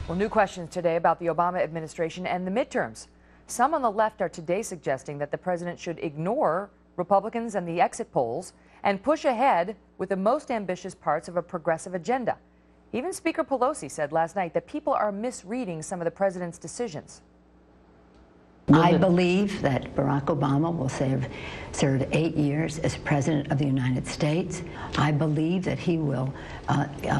Well, new questions today about the Obama administration and the midterms. Some on the left are today suggesting that the president should ignore Republicans and the exit polls and push ahead with the most ambitious parts of a progressive agenda. Even Speaker Pelosi said last night that people are misreading some of the president's decisions. I believe that Barack Obama will serve 8 years as President of the United States. I believe that he will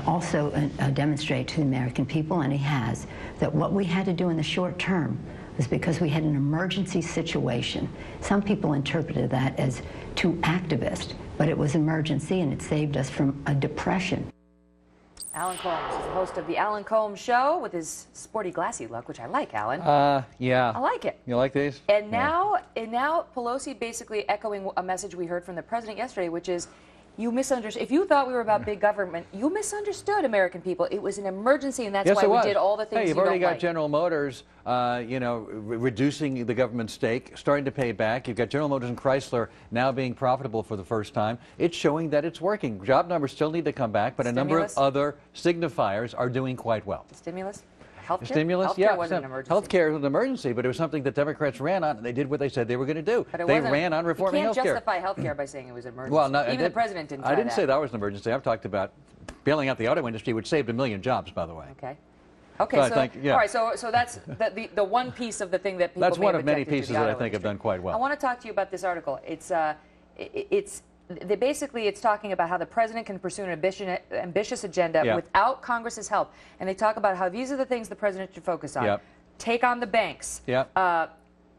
also demonstrate to the American people, and he has, that what we had to do in the short term was because we had an emergency situation. Some people interpreted that as too activist, but it was emergency, and it saved us from a depression. Alan Colmes is the host of the Alan Colmes Show with his sporty, glassy look, which I like, Alan. Yeah. I like it. You like these? And now Pelosi basically echoing a message we heard from the president yesterday, which is, you misunderstood. If you thought we were about big government, you misunderstood, American people. It was an emergency, and that's why we did all the things Hey, you've you already don't got like. General Motors, reducing the government stake, starting to pay back. You've got General Motors and Chrysler now being profitable for the first time. It's showing that it's working. Job numbers still need to come back, but a number of other signifiers are doing quite well. Stimulus? Healthcare? Stimulus, Healthcare wasn't an emergency. Healthcare was an emergency, but it was something that Democrats ran on, and they did what they said they were going to do. They ran on reforming healthcare. You can't justify healthcare by saying it was an emergency. Well, no, even the president didn't. I didn't say that was an emergency. I've talked about bailing out the auto industry, which saved 1 million jobs, by the way. Okay. Okay. All right. So that's the one piece of the thing that people. That's one of many objected to pieces the that I auto think have industry. done quite well. I want to talk to you about this article. Basically, it's talking about how the president can pursue an ambitious agenda without Congress's help. And they talk about how these are the things the president should focus on. Take on the banks.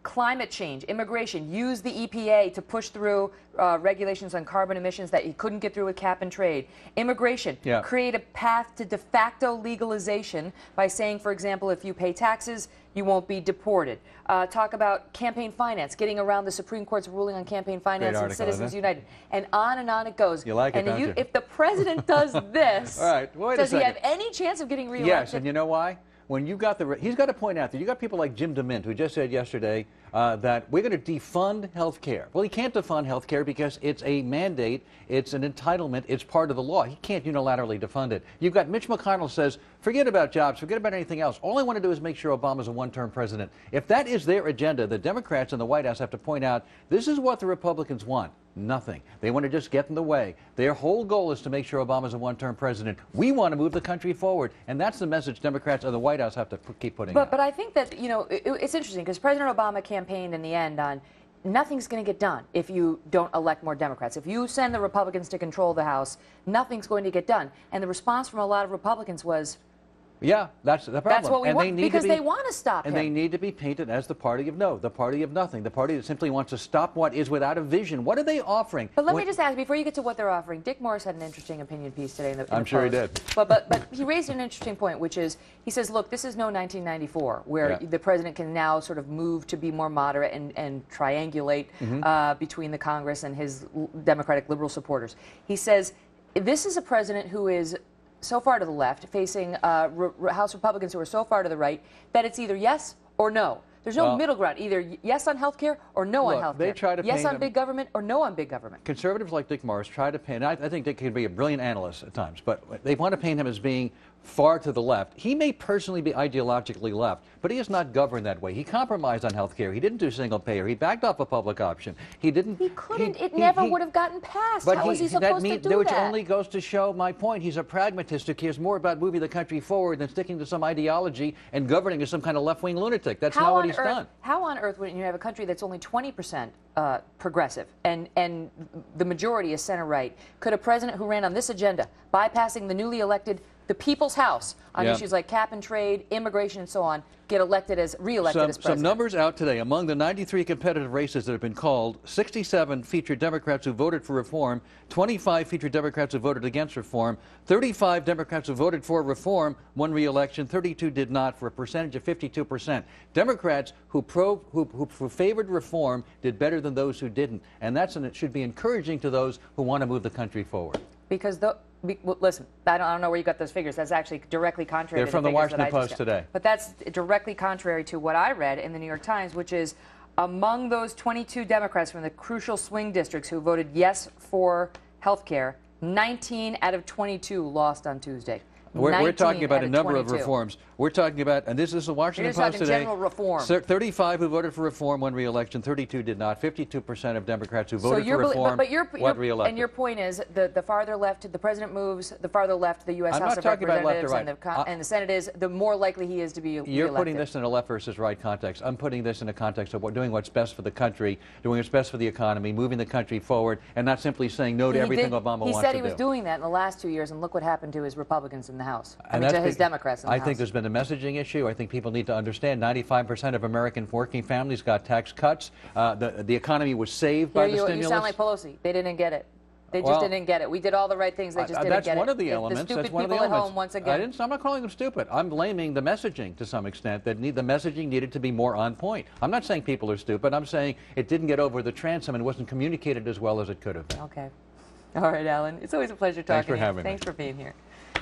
Climate change, immigration, use the EPA to push through regulations on carbon emissions that he couldn't get through with cap and trade. Immigration, create a path to de facto legalization by saying, for example, if you pay taxes, you won't be deported. Talk about campaign finance, getting around the Supreme Court's ruling on campaign finance and Citizens United. And on it goes. You like it, don't you? If the president does this, all right, wait does a he second. have any chance of getting reelected? Yes, and you know why? When you got he's got to point out that you got people like Jim DeMint, who just said yesterday that we're going to defund health care. Well, he can't defund health care because it's a mandate, it's an entitlement, it's part of the law. He can't unilaterally defund it. You've got Mitch McConnell says, forget about jobs, forget about anything else. All I want to do is make sure Obama's a one-term president. If that is their agenda, the Democrats in the White House have to point out, this is what the Republicans want. Nothing. They want to just get in the way. Their whole goal is to make sure Obama's a one-term president. We want to move the country forward, and that's the message Democrats in the White House have to keep putting out. But I think that, it's interesting because President Obama campaigned in the end on nothing's going to get done if you don't elect more Democrats. If you send the Republicans to control the House, nothing's going to get done. And the response from a lot of Republicans was, yeah, that's the problem. That's what we want, because they want to stop him. And they need to be painted as the party of no, the party of nothing, the party that simply wants to stop what is without a vision. What are they offering? But let me just ask, before you get to what they're offering, Dick Morris had an interesting opinion piece today in the I'm sure he did. But he raised an interesting point, which is, he says, look, this is no 1994, where the president can now sort of move to be more moderate and triangulate between the Congress and his Democratic liberal supporters. He says, this is a president who is so far to the left, facing House Republicans who are so far to the right, that it's either yes or no. There's no middle ground, either yes on health care or no on health care. They try to yes on big government or no on big government. Conservatives like Dick Morris try to paint, I think Dick can be a brilliant analyst at times, but they want to paint him as being far to the left. He may personally be ideologically left, but he is not governed that way. He compromised on health care. He didn't do single payer. He backed off a public option. He didn't. He couldn't. It never would have gotten passed. How was he supposed to do that? Which only goes to show my point. He's a pragmatist who cares more about moving the country forward than sticking to some ideology and governing as some kind of left-wing lunatic. That's not what he's done. How on earth, when you have a country that's only 20% progressive and the majority is center-right, could a president who ran on this agenda, bypassing the newly elected the People's House on issues like cap and trade, immigration, and so on, get reelected as reelected as president? Some numbers out today. Among the 93 competitive races that have been called, 67 featured Democrats who voted for reform, 25 featured Democrats who voted against reform, 35 Democrats who voted for reform won re-election, 32 did not, for a percentage of 52%. Democrats who favored reform did better than those who didn't, and it should be encouraging to those who want to move the country forward. Because listen, I don't know where you got those figures. That's actually directly contrary to the figures that I just got. They're from the Washington Post today. But that's directly contrary to what I read in the New York Times, which is among those 22 Democrats from the crucial swing districts who voted yes for health care, 19 out of 22 lost on Tuesday. We're talking about a number 22. of reforms. We're talking about, and this is the Washington You're Post today. general reform. 35 who voted for reform won re-election, 32 did not. 52% of Democrats who voted for reform won re-elected. And your point is the farther left the president moves, the farther left the U.S. House of Representatives and the Senate is, the more likely he is to be re-elected. You're putting this in a left versus right context. I'm putting this in a context of doing what's best for the country, doing what's best for the economy, moving the country forward, and not simply saying no to everything Obama wants to do. He said he was doing that in the last 2 years, and look what happened to his Republicans in the House. I mean, to his Democrats in the House. I think there's been a messaging issue. I think people need to understand 95% of American working families got tax cuts. The economy was saved by the stimulus. You sound like Pelosi. They didn't get it. They just didn't get it. We did all the right things. They just didn't get it. That's one of the elements. The stupid that's one people of the at elements. home, once again. I'm not calling them stupid. I'm blaming the messaging to some extent. That the messaging needed to be more on point. I'm not saying people are stupid. I'm saying it didn't get over the transom and wasn't communicated as well as it could have been. Okay. All right, Alan. It's always a pleasure talking to you. Thanks for having me. Thanks for being here.